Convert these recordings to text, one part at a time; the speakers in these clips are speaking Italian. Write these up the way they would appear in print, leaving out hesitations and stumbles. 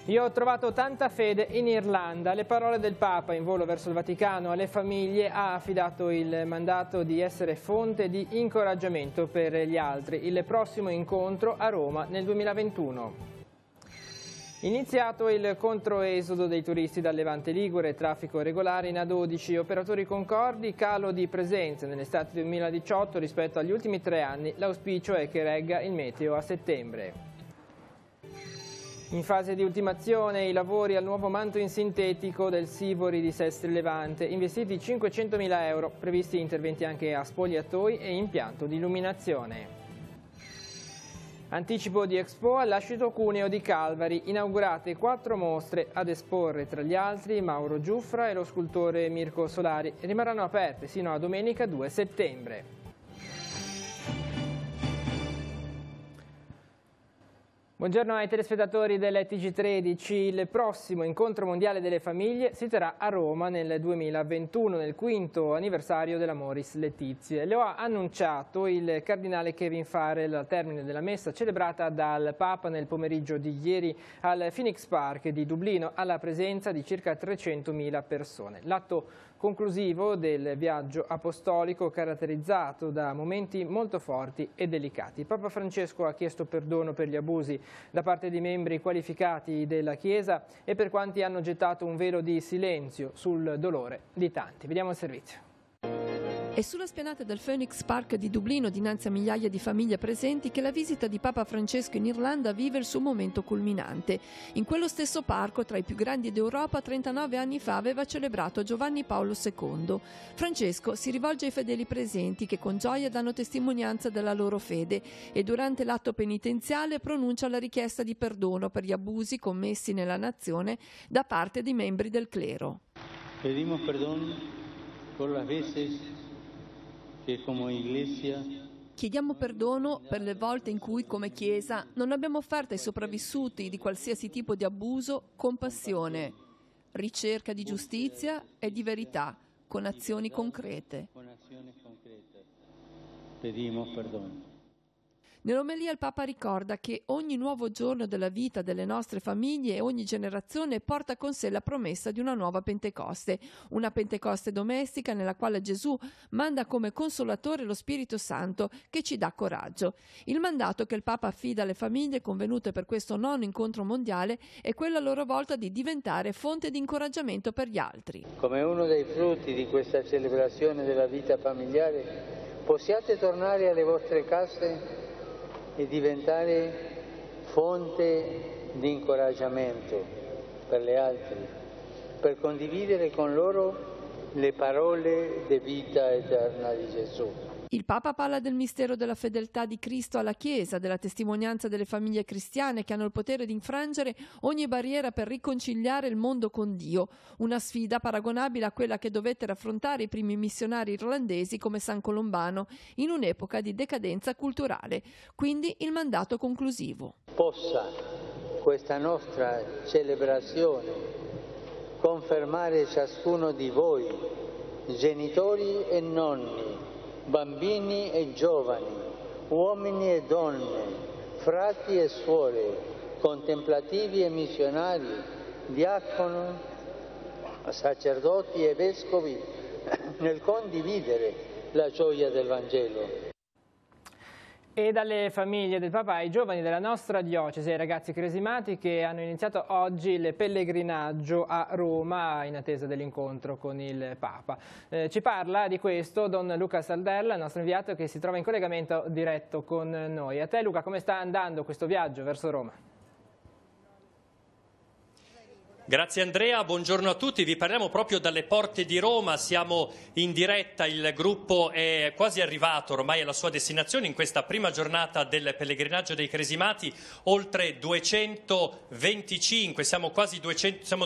Io ho trovato tanta fede in Irlanda. Le parole del Papa in volo verso il Vaticano alle famiglie ha affidato il mandato di essere fonte di incoraggiamento per gli altri. Il prossimo incontro a Roma nel 2021. Iniziato il controesodo dei turisti dal Levante Ligure, traffico regolare in A12, operatori concordi, calo di presenze nell'estate 2018 rispetto agli ultimi 3 anni. L'auspicio è che regga il meteo a settembre. In fase di ultimazione i lavori al nuovo manto in sintetico del Sivori di Sestri Levante, investiti 500.000 euro, previsti interventi anche a spogliatoi e impianto di illuminazione. Anticipo di Expo all'Ascito Cuneo di Calvari, inaugurate 4 mostre ad esporre tra gli altri Mauro Giuffra e lo scultore Mirko Solari, rimarranno aperte sino a domenica 2 settembre. Buongiorno ai telespettatori del TG13. Il prossimo incontro mondiale delle famiglie si terrà a Roma nel 2021, nel 5° anniversario dell'Amoris Laetitia. Lo ha annunciato il cardinale Kevin Farrell al termine della messa celebrata dal Papa nel pomeriggio di ieri al Phoenix Park di Dublino, alla presenza di circa 300.000 persone. L'atto conclusivo del viaggio apostolico caratterizzato da momenti molto forti e delicati. Papa Francesco ha chiesto perdono per gli abusi da parte di membri qualificati della Chiesa e per quanti hanno gettato un velo di silenzio sul dolore di tanti. Vediamo il servizio. È sulla spianata del Phoenix Park di Dublino, dinanzi a migliaia di famiglie presenti, che la visita di Papa Francesco in Irlanda vive il suo momento culminante. In quello stesso parco, tra i più grandi d'Europa, 39 anni fa aveva celebrato Giovanni Paolo II. Francesco si rivolge ai fedeli presenti che con gioia danno testimonianza della loro fede e durante l'atto penitenziale pronuncia la richiesta di perdono per gli abusi commessi nella nazione da parte di membri del clero. Pedimos perdón por las veces che come Iglesia Chiediamo perdono per le volte in cui, come Chiesa, non abbiamo offerto ai sopravvissuti di qualsiasi tipo di abuso compassione, ricerca di giustizia e di verità, con azioni concrete. Pedimos perdón. Nell'omelia il Papa ricorda che ogni nuovo giorno della vita delle nostre famiglie e ogni generazione porta con sé la promessa di una nuova Pentecoste, una Pentecoste domestica nella quale Gesù manda come consolatore lo Spirito Santo che ci dà coraggio. Il mandato che il Papa affida alle famiglie convenute per questo 9° incontro mondiale è quello a loro volta di diventare fonte di incoraggiamento per gli altri. Come uno dei frutti di questa celebrazione della vita familiare, possiate tornare alle vostre case e diventare fonte di incoraggiamento per le altre, per condividere con loro le parole di vita eterna di Gesù. Il Papa parla del mistero della fedeltà di Cristo alla Chiesa, della testimonianza delle famiglie cristiane che hanno il potere di infrangere ogni barriera per riconciliare il mondo con Dio, una sfida paragonabile a quella che dovettero affrontare i primi missionari irlandesi come San Colombano in un'epoca di decadenza culturale. Quindi il mandato conclusivo. Possa questa nostra celebrazione confermare ciascuno di voi, genitori e nonni, bambini e giovani, uomini e donne, frati e suore, contemplativi e missionari, diaconi, sacerdoti e vescovi, nel condividere la gioia del Vangelo. E dalle famiglie del Papa ai giovani della nostra diocesi, ai ragazzi cresimati che hanno iniziato oggi il pellegrinaggio a Roma in attesa dell'incontro con il Papa. Ci parla di questo Don Luca Saldella, il nostro inviato che si trova in collegamento diretto con noi. A te Luca, come sta andando questo viaggio verso Roma? Grazie Andrea, buongiorno a tutti, vi parliamo proprio dalle porte di Roma, siamo in diretta, il gruppo è quasi arrivato ormai alla sua destinazione in questa prima giornata del pellegrinaggio dei Cresimati, oltre 225, siamo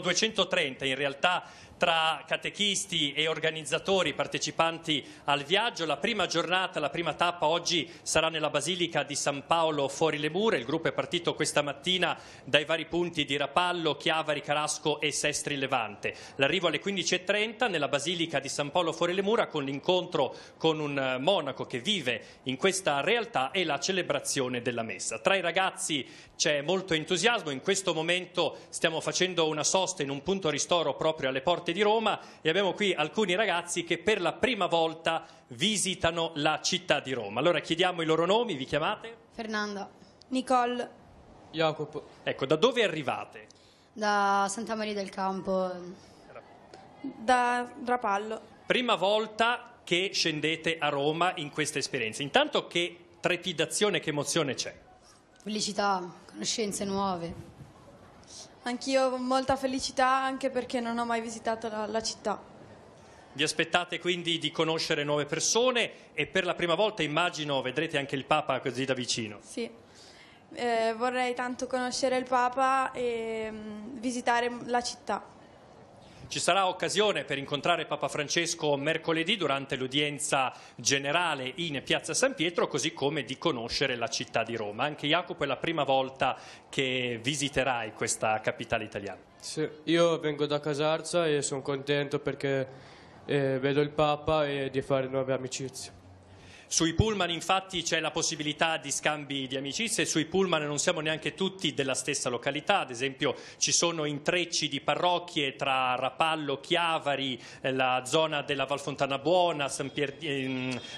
230 in realtà, tra catechisti e organizzatori partecipanti al viaggio. La prima giornata, la prima tappa oggi sarà nella Basilica di San Paolo fuori le mura. Il gruppo è partito questa mattina dai vari punti di Rapallo, Chiavari, Carasco e Sestri Levante. L'arrivo alle 15:30 nella Basilica di San Paolo fuori le mura con l'incontro con un monaco che vive in questa realtà e la celebrazione della messa. Tra i ragazzi c'è molto entusiasmo. In questo momento stiamo facendo una sosta in un punto ristoro proprio alle porte di Roma e abbiamo qui alcuni ragazzi che per la prima volta visitano la città di Roma. Allora chiediamo i loro nomi, vi chiamate? Fernanda. Nicole. Jacopo. Ecco, da dove arrivate? Da Santa Maria del Campo. Da Rapallo. Prima volta che scendete a Roma in questa esperienza. Intanto che trepidazione, che emozione c'è? Felicità, conoscenze nuove. Anch'io ho molta felicità, anche perché non ho mai visitato la città. Vi aspettate quindi di conoscere nuove persone e per la prima volta immagino vedrete anche il Papa così da vicino. Sì, vorrei tanto conoscere il Papa e visitare la città. Ci sarà occasione per incontrare Papa Francesco mercoledì durante l'udienza generale in Piazza San Pietro, così come di conoscere la città di Roma. Anche Jacopo è la prima volta che visiterai questa capitale italiana. Sì, io vengo da Casarza e sono contento perché vedo il Papa e di fare nuove amicizie. Sui pullman infatti c'è la possibilità di scambi di amicizie, sui pullman non siamo neanche tutti della stessa località, ad esempio ci sono intrecci di parrocchie tra Rapallo, Chiavari, la zona della Valfontana Buona,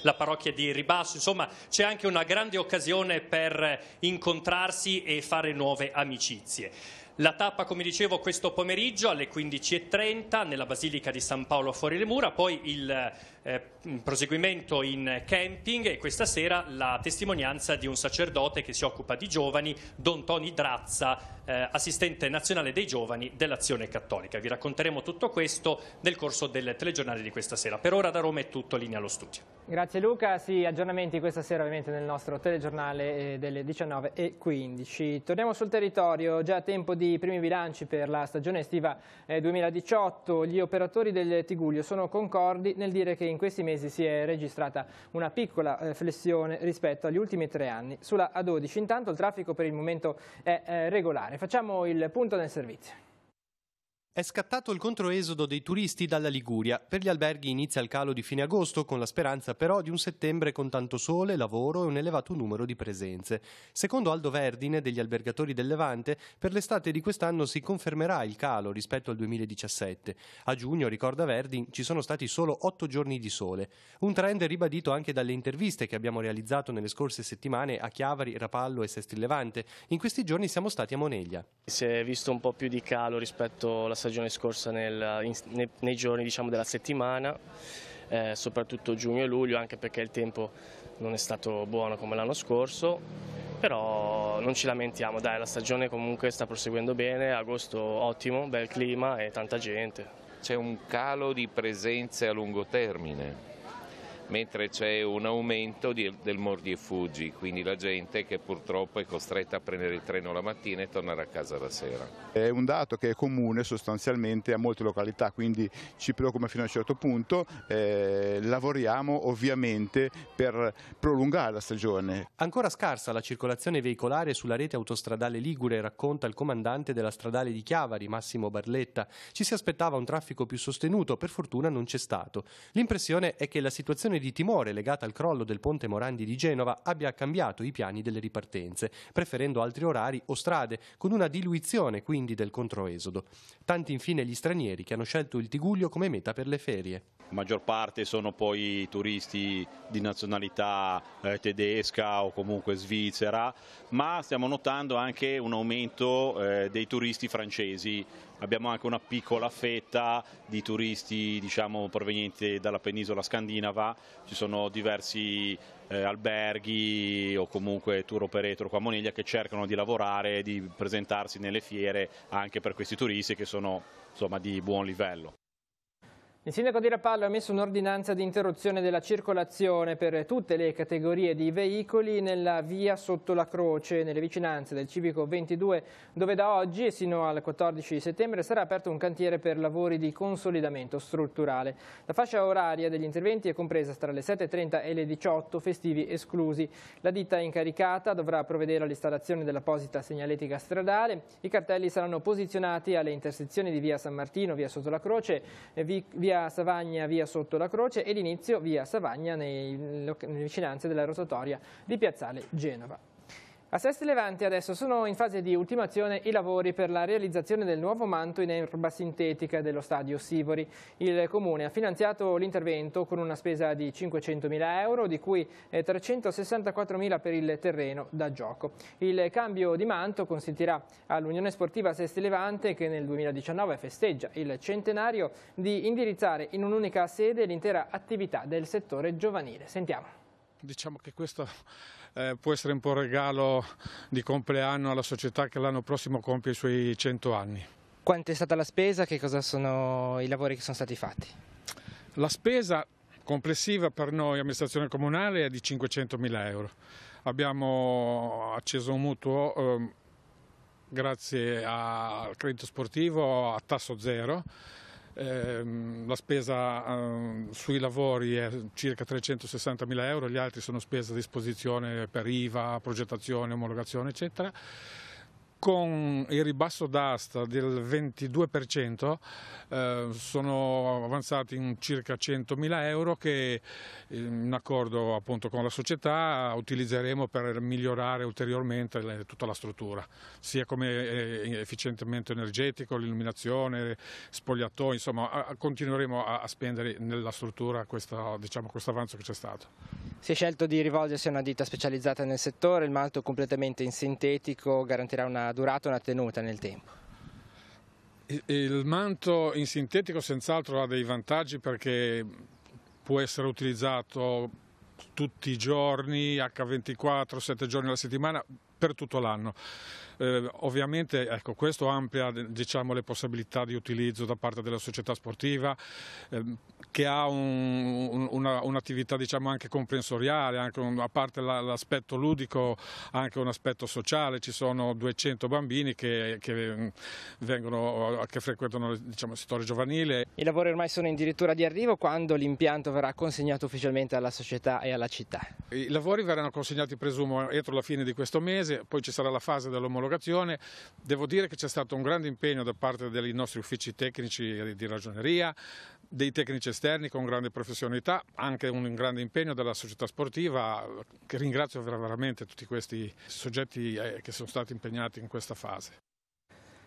la parrocchia di Ribasso, insomma c'è anche una grande occasione per incontrarsi e fare nuove amicizie. La tappa, come dicevo, questo pomeriggio alle 15:30 nella Basilica di San Paolo fuori le mura, poi il proseguimento in camping e questa sera la testimonianza di un sacerdote che si occupa di giovani, Don Toni Drazza, assistente nazionale dei giovani dell'Azione Cattolica. Vi racconteremo tutto questo nel corso del telegiornale di questa sera. Per ora da Roma è tutto, linea allo studio. Grazie Luca, sì, aggiornamenti questa sera ovviamente nel nostro telegiornale delle 19:15. Torniamo sul territorio, già a tempo di primi bilanci per la stagione estiva 2018. Gli operatori del Tigullio sono concordi nel dire che in questi mesi si è registrata una piccola flessione rispetto agli ultimi 3 anni. Sulla A12 intanto il traffico per il momento è regolare. Facciamo il punto nel servizio. È scattato il controesodo dei turisti dalla Liguria. Per gli alberghi inizia il calo di fine agosto, con la speranza però di un settembre con tanto sole, lavoro e un elevato numero di presenze. Secondo Aldo Verdine, degli albergatori del Levante, per l'estate di quest'anno si confermerà il calo rispetto al 2017. A giugno, ricorda Verdin, ci sono stati solo 8 giorni di sole. Un trend ribadito anche dalle interviste che abbiamo realizzato nelle scorse settimane a Chiavari, Rapallo e Sestri Levante. In questi giorni siamo stati a Moneglia. Si è visto un po' più di calo rispetto alla stagione scorsa nei giorni, diciamo, della settimana, soprattutto giugno e luglio, anche perché il tempo non è stato buono come l'anno scorso, però non ci lamentiamo, dai, la stagione comunque sta proseguendo bene, agosto ottimo, bel clima e tanta gente. C'è un calo di presenze a lungo termine, mentre c'è un aumento del mordi e fuggi, quindi la gente che purtroppo è costretta a prendere il treno la mattina e tornare a casa la sera. È un dato che è comune sostanzialmente a molte località, quindi ci preoccupa fino a un certo punto, lavoriamo ovviamente per prolungare la stagione. Ancora scarsa la circolazione veicolare sulla rete autostradale ligure, racconta il comandante della stradale di Chiavari, Massimo Barletta. Ci si aspettava un traffico più sostenuto, per fortuna non c'è stato. L'impressione è che la situazione di timore legata al crollo del ponte Morandi di Genova abbia cambiato i piani delle ripartenze, preferendo altri orari o strade, con una diluizione quindi del controesodo. Tanti infine gli stranieri che hanno scelto il Tigullio come meta per le ferie. La maggior parte sono poi turisti di nazionalità tedesca o comunque svizzera, ma stiamo notando anche un aumento dei turisti francesi. Abbiamo anche una piccola fetta di turisti, diciamo, provenienti dalla penisola scandinava. Ci sono diversi alberghi o comunque tour operator qua a Moneglia che cercano di lavorare, di presentarsi nelle fiere anche per questi turisti che sono, insomma, di buon livello. Il sindaco di Rapallo ha emesso un'ordinanza di interruzione della circolazione per tutte le categorie di veicoli nella via sotto la Croce, nelle vicinanze del Civico 22, dove da oggi e sino al 14 settembre sarà aperto un cantiere per lavori di consolidamento strutturale. La fascia oraria degli interventi è compresa tra le 7:30 e le 18, festivi esclusi. La ditta incaricata dovrà provvedere all'installazione dell'apposita segnaletica stradale. I cartelli saranno posizionati alle intersezioni di via San Martino, via sotto la Croce, via Savagna, via sotto la Croce e l'inizio via Savagna nelle vicinanze della rotatoria di Piazzale Genova. A Sesti Levante adesso sono in fase di ultimazione i lavori per la realizzazione del nuovo manto in erba sintetica dello stadio Sivori. Il Comune ha finanziato l'intervento con una spesa di 500.000 euro, di cui 364.000 per il terreno da gioco. Il cambio di manto consentirà all'Unione Sportiva Sesti Levante, che nel 2019 festeggia il centenario, di indirizzare in un'unica sede l'intera attività del settore giovanile. Sentiamo. Diciamo che questo può essere un po' un regalo di compleanno alla società che l'anno prossimo compie i suoi 100 anni. Quanto è stata la spesa? Che cosa sono i lavori che sono stati fatti? La spesa complessiva per noi, amministrazione comunale, è di 500.000 euro. Abbiamo acceso un mutuo grazie al credito sportivo a tasso zero. La spesa sui lavori è circa 360.000 euro, gli altri sono spese a disposizione per IVA, progettazione, omologazione eccetera. Con il ribasso d'asta del 22% sono avanzati in circa 100.000 euro che in accordo appunto con la società utilizzeremo per migliorare ulteriormente tutta la struttura, sia come efficientamento energetico, l'illuminazione, spogliatoi, insomma continueremo a spendere nella struttura questo avanzo che c'è stato. Si è scelto di rivolgersi a una ditta specializzata nel settore, il manto completamente in sintetico garantirà una durata e una tenuta nel tempo. Il manto in sintetico senz'altro ha dei vantaggi perché può essere utilizzato tutti i giorni, H24, 7 giorni alla settimana, per tutto l'anno. Ovviamente ecco, questo amplia le possibilità di utilizzo da parte della società sportiva che ha un'attività anche comprensoriale, anche a parte l'aspetto ludico, anche un aspetto sociale. Ci sono 200 bambini che frequentano il settore giovanile. I lavori ormai sono addirittura di arrivo, quando l'impianto verrà consegnato ufficialmente alla società e alla città? I lavori verranno consegnati, presumo, entro la fine di questo mese, poi ci sarà la fase dell'omologazione. Devo dire che c'è stato un grande impegno da parte dei nostri uffici tecnici di ragioneria, dei tecnici esterni con grande professionalità, anche un grande impegno della società sportiva, che ringrazio veramente tutti questi soggetti che sono stati impegnati in questa fase.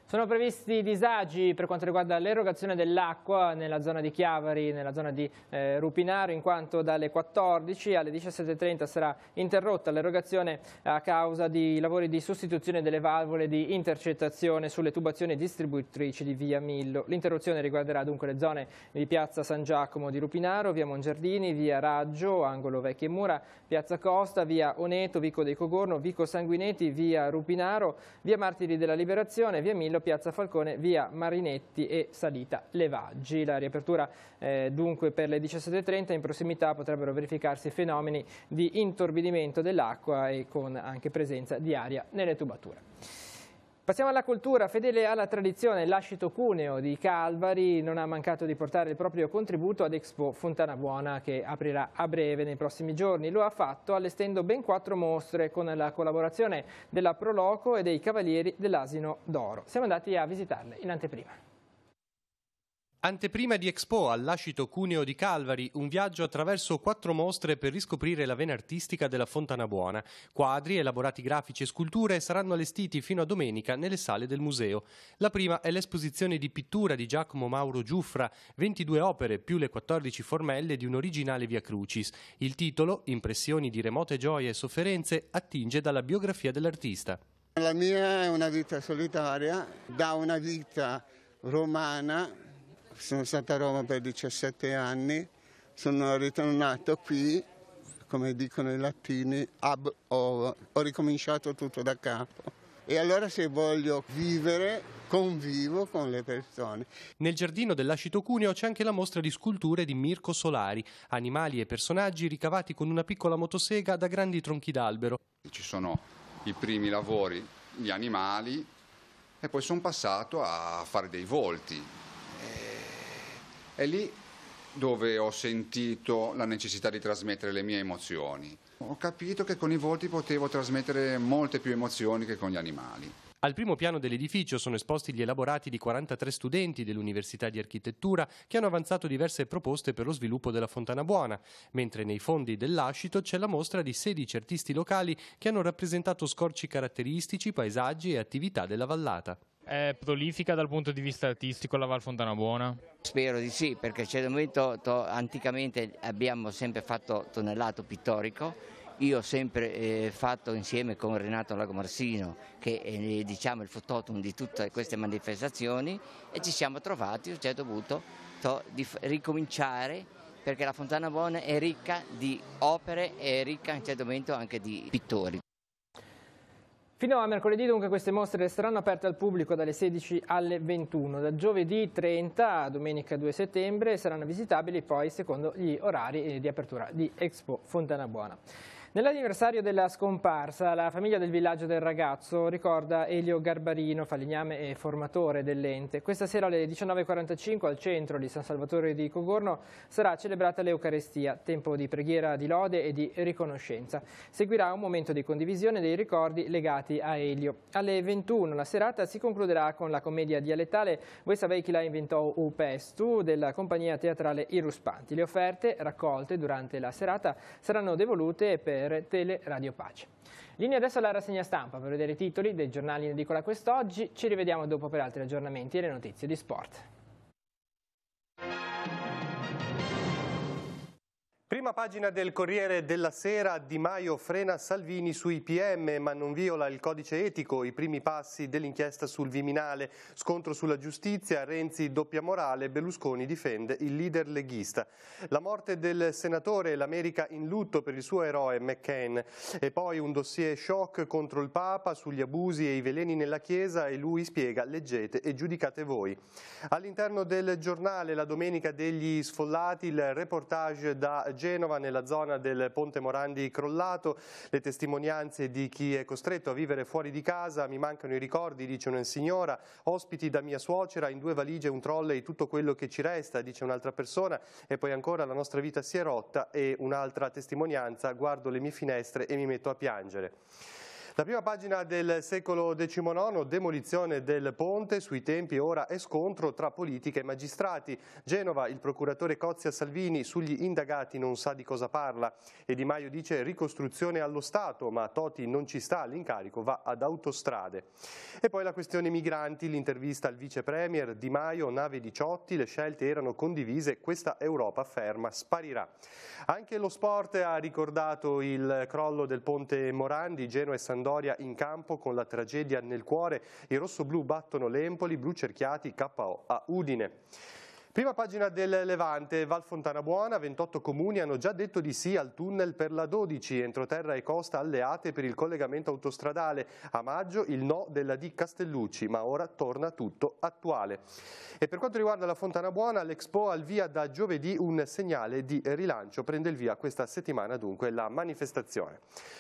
Sono previsti disagi per quanto riguarda l'erogazione dell'acqua nella zona di Chiavari, nella zona di Rupinaro, in quanto dalle 14 alle 17:30 sarà interrotta l'erogazione a causa di lavori di sostituzione delle valvole di intercettazione sulle tubazioni distributrici di via Millo. L'interruzione riguarderà dunque le zone di piazza San Giacomo di Rupinaro, via Mongiardini, via Raggio, angolo Vecchie Mura, piazza Costa, via Oneto, Vico dei Cogorno, Vico Sanguinetti, via Rupinaro, via Martiri della Liberazione, via Millo, piazza Falcone, via Marinetti e salita Levaggi. La riapertura dunque per le 17:30, in prossimità potrebbero verificarsi fenomeni di intorbidimento dell'acqua e con anche presenza di aria nelle tubature. Passiamo alla cultura. Fedele alla tradizione, l'Ascito Cuneo di Calvari non ha mancato di portare il proprio contributo ad Expo Fontana Buona, che aprirà a breve nei prossimi giorni. Lo ha fatto allestendo ben 4 mostre con la collaborazione della Proloco e dei Cavalieri dell'Asino d'Oro. Siamo andati a visitarle in anteprima. Anteprima di Expo all'Ascito Cuneo di Calvari, un viaggio attraverso 4 mostre per riscoprire la vena artistica della Fontana Buona. Quadri, elaborati grafici e sculture saranno allestiti fino a domenica nelle sale del museo. La prima è l'esposizione di pittura di Giacomo Mauro Giuffra, 22 opere più le 14 formelle di un originale Via Crucis. Il titolo, Impressioni di remote gioie e sofferenze, attinge dalla biografia dell'artista. La mia è una vita solitaria, da una vita romana. Sono stato a Roma per 17 anni, sono ritornato qui, come dicono i latini, ab ovo, ho ricominciato tutto da capo. e allora se voglio vivere convivo con le persone. Nel giardino dell'Ascito Cuneo c'è anche la mostra di sculture di Mirko Solari, animali e personaggi ricavati con una piccola motosega da grandi tronchi d'albero. Ci sono i primi lavori, gli animali, e poi sono passato a fare dei volti. È lì dove ho sentito la necessità di trasmettere le mie emozioni. Ho capito che con i volti potevo trasmettere molte più emozioni che con gli animali. Al primo piano dell'edificio sono esposti gli elaborati di 43 studenti dell'Università di Architettura che hanno avanzato diverse proposte per lo sviluppo della Fontana Buona, mentre nei fondi dell'Ascito c'è la mostra di 16 artisti locali che hanno rappresentato scorci caratteristici, paesaggi e attività della vallata. È prolifica dal punto di vista artistico la Val Fontana Buona? Spero di sì, perché c'è un momento, anticamente abbiamo sempre fatto tonnellato pittorico. Io ho sempre fatto insieme con Renato Lagomarsino, che è diciamo, il fototum di tutte queste manifestazioni, e ci siamo trovati, ho dovuto ricominciare, perché la Fontana Buona è ricca di opere e è ricca in un certo momento anche di pittori. Fino a mercoledì dunque queste mostre resteranno aperte al pubblico dalle 16 alle 21. Da giovedì 30 a domenica 2 settembre saranno visitabili poi secondo gli orari di apertura di Expo Fontana Buona. Nell'anniversario della scomparsa, la famiglia del villaggio del ragazzo ricorda Elio Garbarino, falegname e formatore dell'ente. Questa sera alle 19:45 al centro di San Salvatore di Cogorno sarà celebrata l'Eucarestia, tempo di preghiera di lode e di riconoscenza. Seguirà un momento di condivisione dei ricordi legati a Elio. Alle 21 la serata si concluderà con la commedia dialettale Voi savei chi la inventò u pestu della compagnia teatrale I Ruspanti. Le offerte raccolte durante la serata saranno devolute per Tele Radio Pace. Linea adesso alla rassegna stampa per vedere i titoli dei giornali in edicola quest'oggi. Ci rivediamo dopo per altri aggiornamenti e le notizie di sport. Prima pagina del Corriere della Sera, Di Maio frena Salvini sui PM ma non viola il codice etico, i primi passi dell'inchiesta sul Viminale, scontro sulla giustizia, Renzi doppia morale, Berlusconi difende il leader leghista. La morte del senatore, l'America in lutto per il suo eroe McCain e poi un dossier shock contro il Papa sugli abusi e i veleni nella Chiesa e lui spiega leggete e giudicate voi. All'interno del giornale la domenica degli sfollati, il reportage da Genova nella zona del Ponte Morandi crollato, le testimonianze di chi è costretto a vivere fuori di casa, mi mancano i ricordi, dice una signora, ospiti da mia suocera, in 2 valigie un trolley, tutto quello che ci resta, dice un'altra persona, e poi ancora la nostra vita si è rotta e un'altra testimonianza, guardo le mie finestre e mi metto a piangere. La prima pagina del Secolo XIX, demolizione del ponte, sui tempi ora è scontro tra politica e magistrati. Genova, il procuratore Cozia Salvini sugli indagati non sa di cosa parla e Di Maio dice ricostruzione allo Stato, ma Toti non ci sta, l'incarico va ad Autostrade. E poi la questione migranti, l'intervista al vice premier, Di Maio, nave di Ciotti, le scelte erano condivise, questa Europa ferma sparirà. Anche lo sport ha ricordato il crollo del ponte Morandi, Genoa e Sampdoria in campo con la tragedia nel cuore, i rossoblù battono l'Empoli, blu cerchiati KO a Udine. Prima pagina del Levante, Val Fontana Buona, 28 comuni hanno già detto di sì al tunnel per la 12, entroterra e costa alleate per il collegamento autostradale. A maggio il no della D Castellucci, ma ora torna tutto attuale. E per quanto riguarda la Fontana Buona, l'Expo al via da giovedì, un segnale di rilancio. Prende il via questa settimana dunque la manifestazione.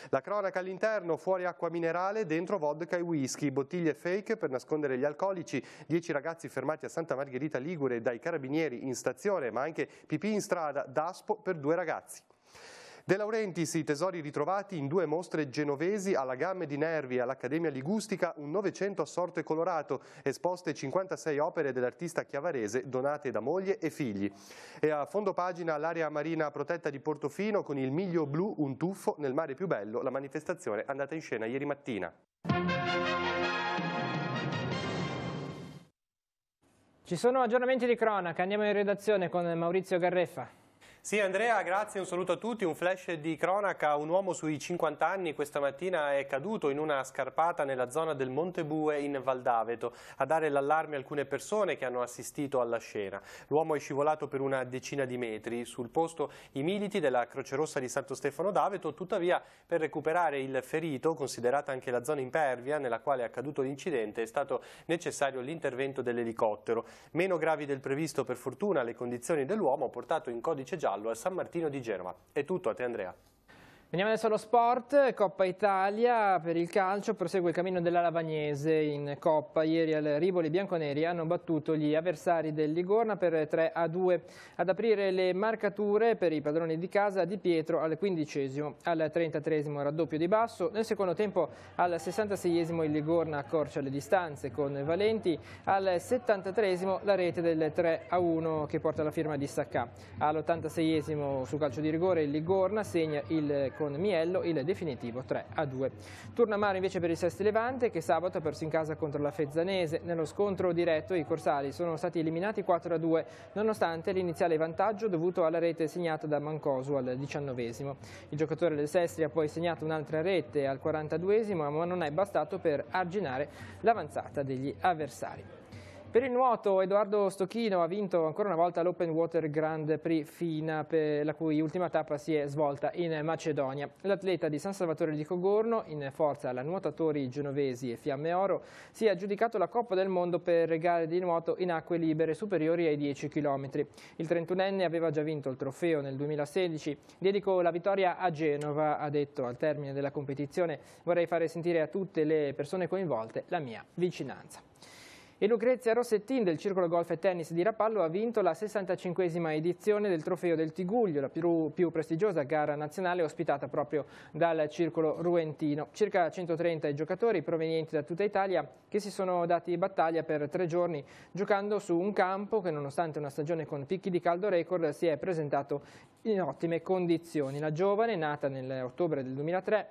La cronaca all'interno, fuori acqua minerale, dentro vodka e whisky, bottiglie fake per nascondere gli alcolici, 10 ragazzi fermati a Santa Margherita Ligure dai carabinieri in stazione, ma anche pipì in strada, Daspo per 2 ragazzi. De Laurentiis, i tesori ritrovati in 2 mostre genovesi alla Gamme di Nervi all'Accademia Ligustica, un Novecento assorto e colorato, esposte 56 opere dell'artista chiavarese donate da moglie e figli. E a fondo pagina l'area marina protetta di Portofino con il Miglio Blu, un tuffo nel mare più bello, la manifestazione è andata in scena ieri mattina. Ci sono aggiornamenti di cronaca, andiamo in redazione con Maurizio Garreffa. Sì Andrea, grazie, un saluto a tutti. Un flash di cronaca: un uomo sui 50 anni questa mattina è caduto in una scarpata nella zona del Monte Bue in Val d'Aveto. A dare l'allarme alcune persone che hanno assistito alla scena. L'uomo è scivolato per una decina di metri. Sul posto i militi della Croce Rossa di Santo Stefano d'Aveto, tuttavia per recuperare il ferito, considerata anche la zona impervia nella quale è accaduto l'incidente, è stato necessario l'intervento dell'elicottero. Meno gravi del previsto per fortuna le condizioni dell'uomo, portato in codice giallo a San Martino di Genova. È tutto, a te Andrea. Veniamo adesso allo sport. Coppa Italia per il calcio, prosegue il cammino della Lavagnese in Coppa. Ieri al Rivoli i bianconeri hanno battuto gli avversari del Ligorna per 3-2. Ad aprire le marcature per i padroni di casa Di Pietro al 15esimo, al 33esimo raddoppio di Basso. Nel secondo tempo al 66esimo il Ligorna accorcia le distanze con Valenti, al 73esimo la rete del 3-1 che porta la firma di Saccà. All'86esimo su calcio di rigore il Ligorna segna con Miello il definitivo 3-2. Turno mare invece per il Sesti Levante, che sabato ha perso in casa contro la Fezzanese. Nello scontro diretto i corsari sono stati eliminati 4-2 nonostante l'iniziale vantaggio dovuto alla rete segnata da Mancosu al 19esimo. Il giocatore del Sestri ha poi segnato un'altra rete al 42esimo, ma non è bastato per arginare l'avanzata degli avversari. Per il nuoto Edoardo Stocchino ha vinto ancora una volta l'Open Water Grand Prix FINA, la cui ultima tappa si è svolta in Macedonia. L'atleta di San Salvatore di Cogorno, in forza alla nuotatori genovesi e Fiamme Oro, si è aggiudicato la Coppa del Mondo per gare di nuoto in acque libere superiori ai 10 km. Il 31enne aveva già vinto il trofeo nel 2016. Dedico la vittoria a Genova, ha detto al termine della competizione. Vorrei fare sentire a tutte le persone coinvolte la mia vicinanza. E Lucrezia Rossettin del Circolo Golf e Tennis di Rapallo ha vinto la 65esima edizione del Trofeo del Tiguglio, la più prestigiosa gara nazionale ospitata proprio dal Circolo Ruentino. Circa 130 i giocatori provenienti da tutta Italia che si sono dati battaglia per 3 giorni giocando su un campo che, nonostante una stagione con picchi di caldo record, si è presentato in ottime condizioni. La giovane, nata nell'ottobre del 2003,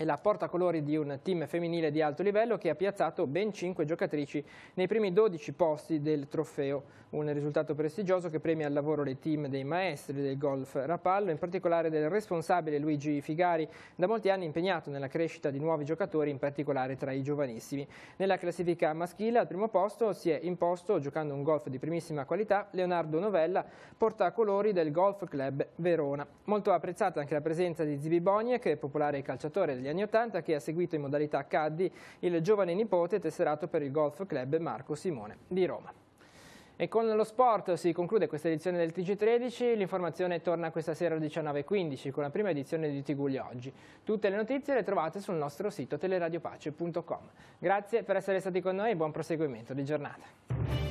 è la portacolori di un team femminile di alto livello che ha piazzato ben 5 giocatrici nei primi 12 posti del trofeo. Un risultato prestigioso che premia il lavoro dei team dei maestri del golf Rapallo, in particolare del responsabile Luigi Figari, da molti anni impegnato nella crescita di nuovi giocatori, in particolare tra i giovanissimi. Nella classifica maschile al primo posto si è imposto, giocando un golf di primissima qualità, Leonardo Novella, portacolori del Golf Club Verona. Molto apprezzata anche la presenza di Zibi Boniek, popolare calciatore degli anni 80, che ha seguito in modalità caddy il giovane nipote tesserato per il Golf Club Marco Simone di Roma. E con lo sport si conclude questa edizione del TG13, l'informazione torna questa sera alle 19:15 con la prima edizione di Tiguglio Oggi. Tutte le notizie le trovate sul nostro sito teleradiopace.com. Grazie per essere stati con noi e buon proseguimento di giornata.